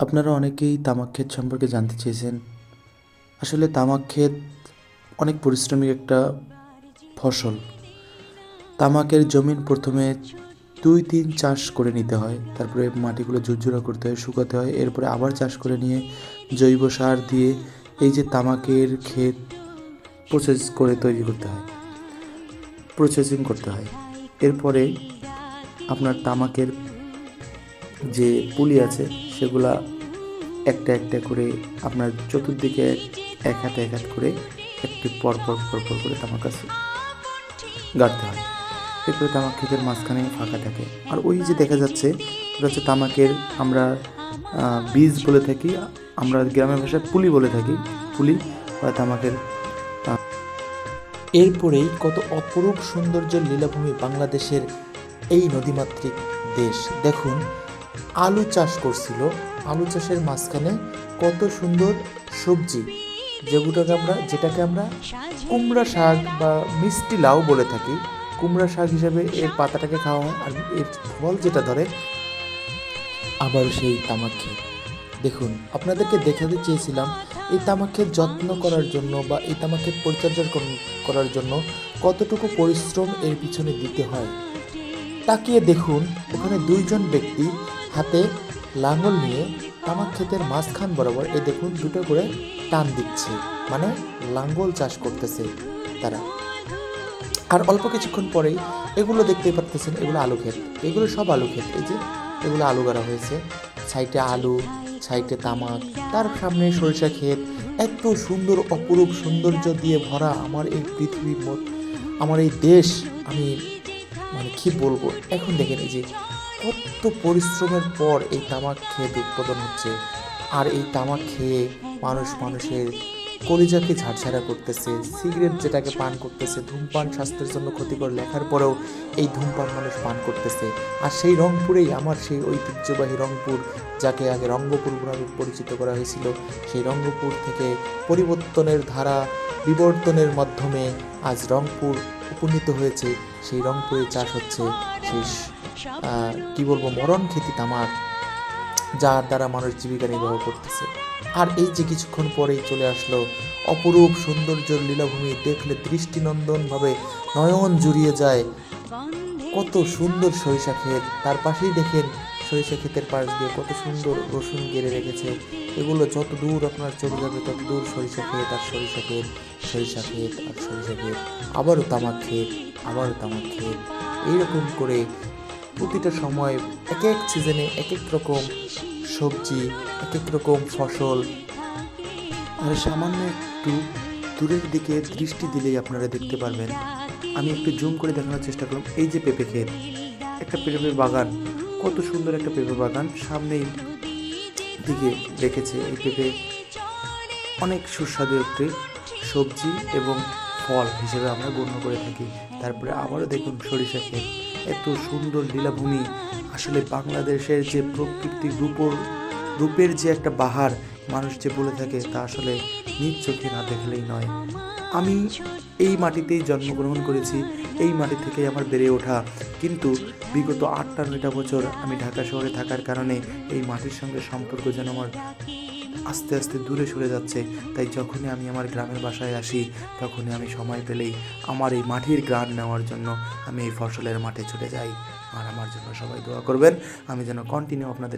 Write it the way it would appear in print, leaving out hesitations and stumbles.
আপনারা অনেকেই তামাক ক্ষেত সম্পর্কে জানতে চেয়েছেন। আসলে তামাক ক্ষেত অনেক পরিশ্রমিক একটা ফসল। তামাকের জমিন প্রথমে 2-3 চাষ করে নিতে হয়, তারপরে মাটিগুলো ঝুরঝুরা করতে হয়, শুকাতে হয়, এরপরে আবার চাষ করে নিয়ে জৈব সার দিয়ে এই যে তামাকের ক্ষেত প্রসেস করে তৈরি করতে হয়, প্রসেসিং করতে হয়। এরপরে আপনার তামাকের যে পুলি আছে সেগুলা একটা একটা করে আপনার চতুর্দিকে এক হাতে এক হাত করে একটু পর করে তামাক গাছ গাড়তে হয়। এরপরে তামাক ক্ষেতের মাঝখানে ফাঁকা থাকে, আর ওই যে দেখা যাচ্ছে ওটা হচ্ছে তামাকের আমরা বীজ বলে থাকি, আমরা গ্রামের ভাষায় পুলি বলে থাকি, পুলি বা তামাকের। এরপরেই কত অপরূপ সৌন্দর্যের লীলাভূমি বাংলাদেশের এই নদীমাতৃক দেশ। দেখুন, আলু চাষ করছিল, আলু চাষের মাঝখানে কত সুন্দর সবজি, যেটাকে আমরা কুমড়া শাক বা মিষ্টি লাউ বলে থাকি। কুমড়া শাক হিসাবে এর পাতাটাকে খাওয়া হয়, আর এর ফল যেটা ধরে আবার সেই তামাক ক্ষেত। দেখুন, আপনাদেরকে দেখাতে চেয়েছিলাম এই তামাক ক্ষেত যত্ন করার জন্য বা এই তামাক ক্ষেত পরিচর্যা করার জন্য কতটুকু পরিশ্রম এর পিছনে দিতে হয়। তাকিয়ে দেখুন, ওখানে দুইজন ব্যক্তি হাতে লাঙল নিয়ে তামাক ক্ষেতের মাঝখান বরাবর দেখুন দুটো করে টান দিচ্ছে, মানে লাঙ্গল চাষ করতেছে তারা। আর অল্প কিছুক্ষণ পরেই এগুলো দেখতেই পারতেছেন, এগুলো আলু ক্ষেত, এগুলো সব আলু ক্ষেত। এই যে এগুলো আলু গাড়া হয়েছে, সাইডে আলু, সাইডে তামাক, তার সামনে সরিষা ক্ষেত। এত সুন্দর অপরূপ সৌন্দর্য দিয়ে ভরা আমার এই পৃথিবীর আমার এই দেশ, আমি মানে কি বলবো। এখন দেখেন এই যে কত পরিশ্রমের পর এই তামাক ক্ষেত উৎপাদন হচ্ছে, আর এই তামাক খেয়ে মানুষের কলিজাকে ঝাড়ঝাড়া করতেছে। সিগারেট যেটাকে পান করতেছে, ধূমপান স্বাস্থ্যের জন্য ক্ষতিকর লেখার পরেও এই ধূমপান মানুষ পান করতেছে। আর সেই রংপুরেই আমার সেই ঐতিহ্যবাহী রংপুর, যাকে আগে রঙ্গপুর নামে পরিচিত করা হয়েছিল, সেই রঙ্গপুর থেকে পরিবর্তনের ধারা বিবর্তনের মাধ্যমে আজ রংপুর উপনীত হয়েছে। সেই রংপুরে চাষ হচ্ছে সেই কি বলবো মরণ খ্যাতি তামাক, যার দ্বারা মানুষ জীবিকা নির্বাহ করতেছে। আর এই যে কিছুক্ষণ পরেই চলে আসলো অপরূপ সৌন্দর্যের লীলাভূমি, দেখলে দৃষ্টিনন্দনভাবে নয়ন জুড়িয়ে যায়। কত সুন্দর সরিষা ক্ষেত, তার পাশেই দেখেন সরিষা ক্ষেতের পাশ দিয়ে কত সুন্দর রসুন গেড়ে রেখেছে। এগুলো যত দূর আপনার চলে যাবে তত দূর সরিষা ক্ষেত আর সরিষা ক্ষেত, সরিষা ক্ষেত আর সরিষা ক্ষেত, আবারও তামাক ক্ষেত, আবারও তামাক ক্ষেত। এইরকম করে প্রতিটা সময় এক এক সিজনে এক এক রকম সবজি, এক এক রকম ফসল। আর সামান্য একটু দূরের দিকে দৃষ্টি দিলেই আপনারা দেখতে পারবেন, আমি একটু জুম করে দেখানোর চেষ্টা করলাম, এই যে পেঁপে ক্ষেত, একটা পেঁপে বাগান, কত সুন্দর একটা পেঁপে বাগান সামনেই দিকে রেখেছে। এই পেঁপে অনেক সুস্বাদু একটি সবজি এবং ফল হিসেবে আমরা গণ্য করে থাকি। তারপরে আবারও দেখুন সরিষা ক্ষেত, এত সুন্দর লীলাভূমি। আসলে বাংলাদেশের যে প্রকৃতি রূপের যে একটা বাহার মানুষ যে বলে থাকে, তা আসলে নিজ চোখে না দেখলেই নয়। আমি এই মাটিতেই জন্মগ্রহণ করেছি, এই মাটি থেকেই আমার বেড়ে ওঠা, কিন্তু বিগত 8-9 বছর আমি ঢাকা শহরে থাকার কারণে এই মাটির সঙ্গে সম্পর্ক যেন আমার আস্তে আস্তে দূরে সরে যাচ্ছে। তাই যখনই আমি আমার গ্রামের বাসায় আসি, তখনই আমি সময় পেলেই আমার এই মাটির ঘ্রাণ নেওয়ার জন্য আমি এই ফসলের মাঠে ছুটে যাই। আর আমার জন্য সবাই দোয়া করবেন, আমি যেন কন্টিনিউ আপনাদের